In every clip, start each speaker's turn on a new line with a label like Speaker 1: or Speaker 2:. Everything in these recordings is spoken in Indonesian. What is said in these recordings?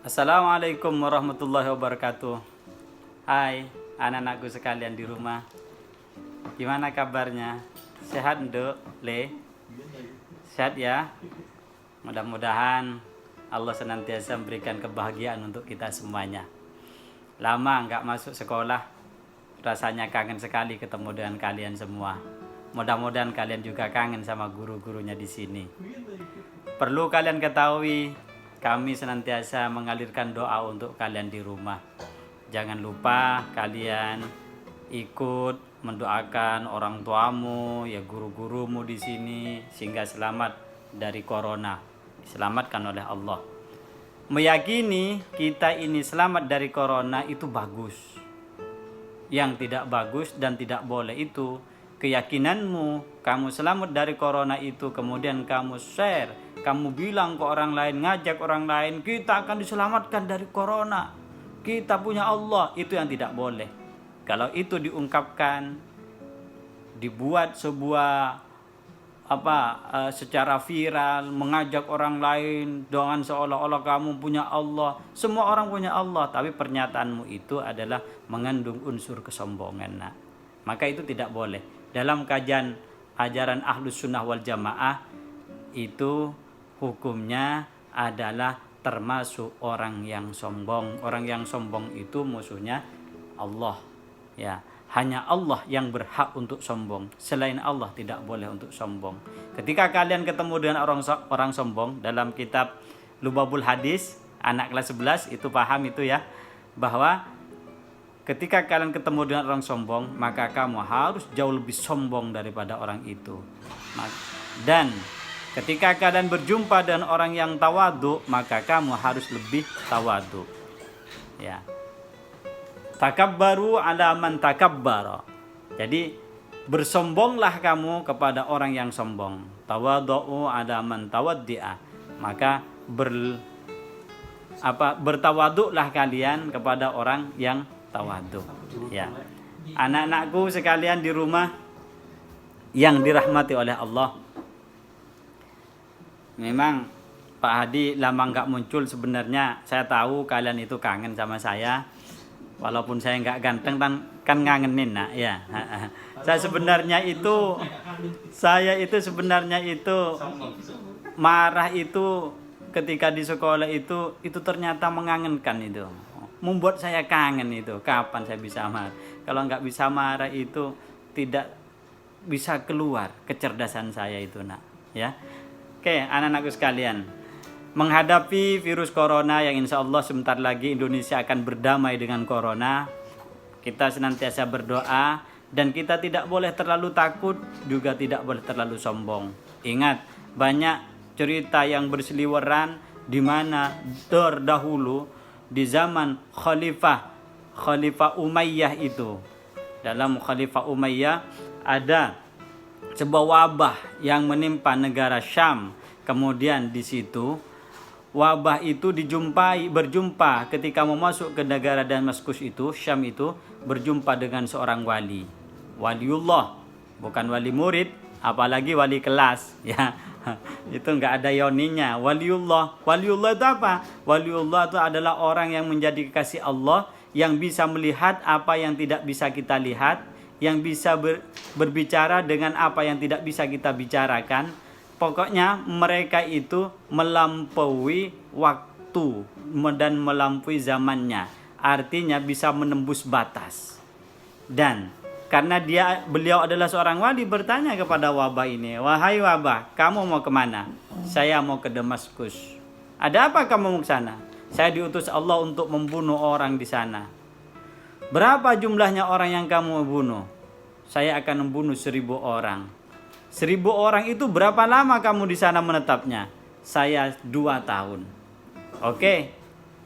Speaker 1: Assalamualaikum warahmatullahi wabarakatuh. Hai anak-anakku sekalian di rumah. Gimana kabarnya? Sehat Nduk? Le? Sehat ya? Mudah-mudahan Allah senantiasa memberikan kebahagiaan untuk kita semuanya. Lama nggak masuk sekolah, rasanya kangen sekali ketemu dengan kalian semua. Mudah-mudahan kalian juga kangen sama guru-gurunya di sini. Perlu kalian ketahui, kami senantiasa mengalirkan doa untuk kalian di rumah. Jangan lupa kalian ikut mendoakan orang tuamu, ya guru-gurumu di sini sehingga selamat dari corona, diselamatkan oleh Allah. Meyakini kita ini selamat dari corona itu bagus. Yang tidak bagus dan tidak boleh itu keyakinanmu kamu selamat dari corona itu, kemudian kamu share, kamu bilang ke orang lain, ngajak orang lain, kita akan diselamatkan dari corona, kita punya Allah. Itu yang tidak boleh. Kalau itu diungkapkan, dibuat sebuah secara viral, mengajak orang lain dengan seolah-olah kamu punya Allah. Semua orang punya Allah, tapi pernyataanmu itu adalah mengandung unsur kesombongan. Nah, maka itu tidak boleh. Dalam kajian ajaran Ahlus Sunnah wal Jamaah itu hukumnya adalah termasuk orang yang sombong. Orang yang sombong itu musuhnya Allah. Ya, hanya Allah yang berhak untuk sombong. Selain Allah tidak boleh untuk sombong. Ketika kalian ketemu dengan orang sombong, dalam kitab Lubabul Hadis, anak kelas 11 itu paham itu ya, bahwa ketika kalian ketemu dengan orang sombong, maka kamu harus jauh lebih sombong daripada orang itu. Dan ketika kalian berjumpa dengan orang yang tawadu, maka kamu harus lebih tawadu. Ya. Takabbaru ala man takabbara. Jadi bersombonglah kamu kepada orang yang sombong. Tawadhu ala man tawaddi'a. Maka bertawaduklah kalian kepada orang yang tawadu. Ya. Anak-anakku sekalian di rumah yang dirahmati oleh Allah. Memang Pak Hadi lama nggak muncul, sebenarnya saya tahu kalian itu kangen sama saya. Walaupun saya nggak ganteng kan ngangenin nak ya. Saya sebenarnya itu marah itu ketika di sekolah itu ternyata mengangenkan itu. Membuat saya kangen itu. Kapan saya bisa marah? Kalau nggak bisa marah itu tidak bisa keluar kecerdasan saya itu nak ya. Oke, anak-anakku sekalian, menghadapi virus corona yang insya Allah sebentar lagi Indonesia akan berdamai dengan corona, kita senantiasa berdoa dan kita tidak boleh terlalu takut, juga tidak boleh terlalu sombong. Ingat, banyak cerita yang berseliweran di mana terdahulu di zaman Khalifah Umayyah itu. Dalam Khalifah Umayyah ada sebuah wabah yang menimpa negara Syam. Kemudian di situ wabah itu berjumpa ketika mau masuk ke negara Damaskus itu, Syam itu, berjumpa dengan seorang waliullah, bukan wali murid, apalagi wali kelas ya. Itu enggak ada yoninya. Waliullah itu apa? Waliullah itu adalah orang yang menjadi kekasih Allah, yang bisa melihat apa yang tidak bisa kita lihat, yang bisa berbicara dengan apa yang tidak bisa kita bicarakan. Pokoknya mereka itu melampaui waktu dan melampaui zamannya. Artinya bisa menembus batas. Dan karena beliau adalah seorang wali, bertanya kepada wabah ini, wahai wabah, kamu mau kemana? Saya mau ke Damaskus. Ada apa kamu mau ke sana? Saya diutus Allah untuk membunuh orang di sana. Berapa jumlahnya orang yang kamu bunuh? Saya akan membunuh 1000 orang. 1000 orang itu berapa lama kamu di sana menetapnya? Saya 2 tahun. Oke.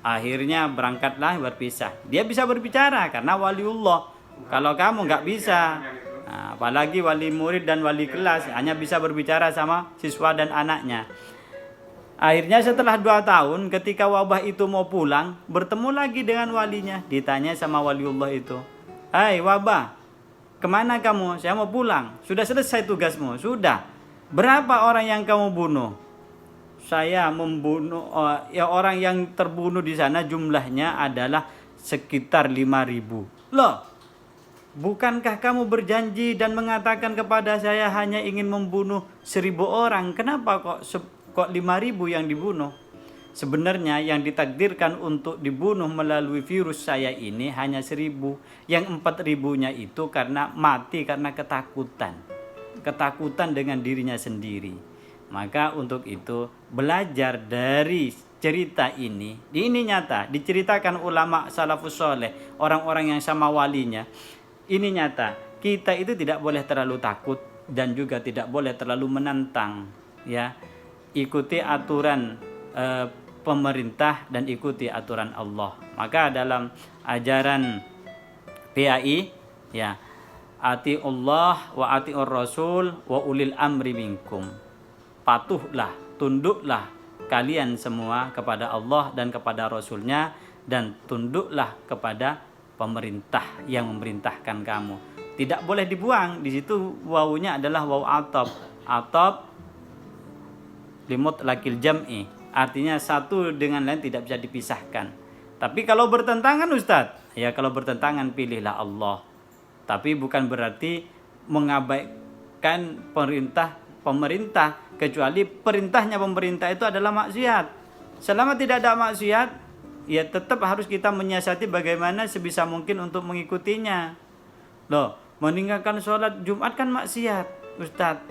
Speaker 1: Akhirnya berangkatlah, berpisah. Dia bisa berbicara karena waliullah. Kalau kamu nggak bisa, nah, apalagi wali murid dan wali kelas, hanya bisa berbicara sama siswa dan anaknya. Akhirnya setelah 2 tahun ketika wabah itu mau pulang, bertemu lagi dengan walinya. Ditanya sama waliullah itu, hai wabah, kemana kamu? Saya mau pulang. Sudah selesai tugasmu? Sudah. Berapa orang yang kamu bunuh? saya membunuh ya orang yang terbunuh di sana jumlahnya adalah sekitar 5.000. Loh, bukankah kamu berjanji dan mengatakan kepada saya hanya ingin membunuh 1.000 orang? Kenapa kok 5.000 yang dibunuh? Sebenarnya yang ditakdirkan untuk dibunuh melalui virus saya ini hanya 1.000. Yang 4.000-nya itu karena mati karena ketakutan. Ketakutan dengan dirinya sendiri. Maka untuk itu belajar dari cerita ini nyata, diceritakan ulama salafus soleh, orang-orang yang sama walinya. Ini nyata, kita itu tidak boleh terlalu takut dan juga tidak boleh terlalu menantang, ya. Ikuti aturan pemerintah dan ikuti aturan Allah. Maka dalam ajaran PAI, ya, ati Allah wa atiur Rasul wa ulil amri minkum. Patuhlah, tunduklah kalian semua kepada Allah dan kepada Rasulnya, dan tunduklah kepada pemerintah yang memerintahkan kamu. Tidak boleh dibuang. Di situ wawunya adalah waw atop limut lakil jam'i, artinya satu dengan lain tidak bisa dipisahkan. Tapi kalau bertentangan Ustadz, ya kalau bertentangan pilihlah Allah. Tapi bukan berarti mengabaikan pemerintah, kecuali perintahnya pemerintah itu adalah maksiat. Selama tidak ada maksiat, ya tetap harus kita menyiasati bagaimana sebisa mungkin untuk mengikutinya. Loh, meninggalkan sholat Jumat kan maksiat, Ustadz.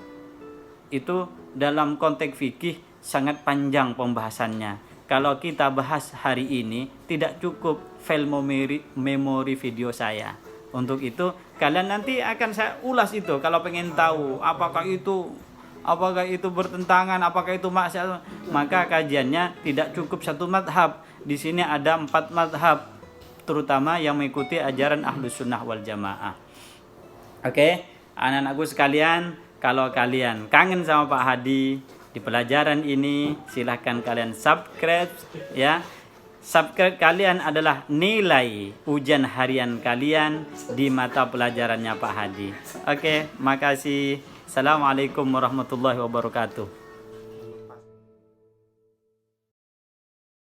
Speaker 1: Itu dalam konteks fikih sangat panjang pembahasannya. Kalau kita bahas hari ini tidak cukup file memori video saya. Untuk itu kalian nanti akan saya ulas itu kalau pengen tahu apakah itu bertentangan, apakah itu maksiat, maka kajiannya tidak cukup satu madhab. Di sini ada 4 madhab, terutama yang mengikuti ajaran Ahlus Sunnah wal Jamaah. Oke, anak-anakku sekalian, kalau kalian kangen sama Pak Hadi di pelajaran ini, silahkan kalian subscribe, ya. Subscribe kalian adalah nilai ujian harian kalian di mata pelajarannya Pak Hadi. Oke, makasih. Assalamualaikum warahmatullahi wabarakatuh.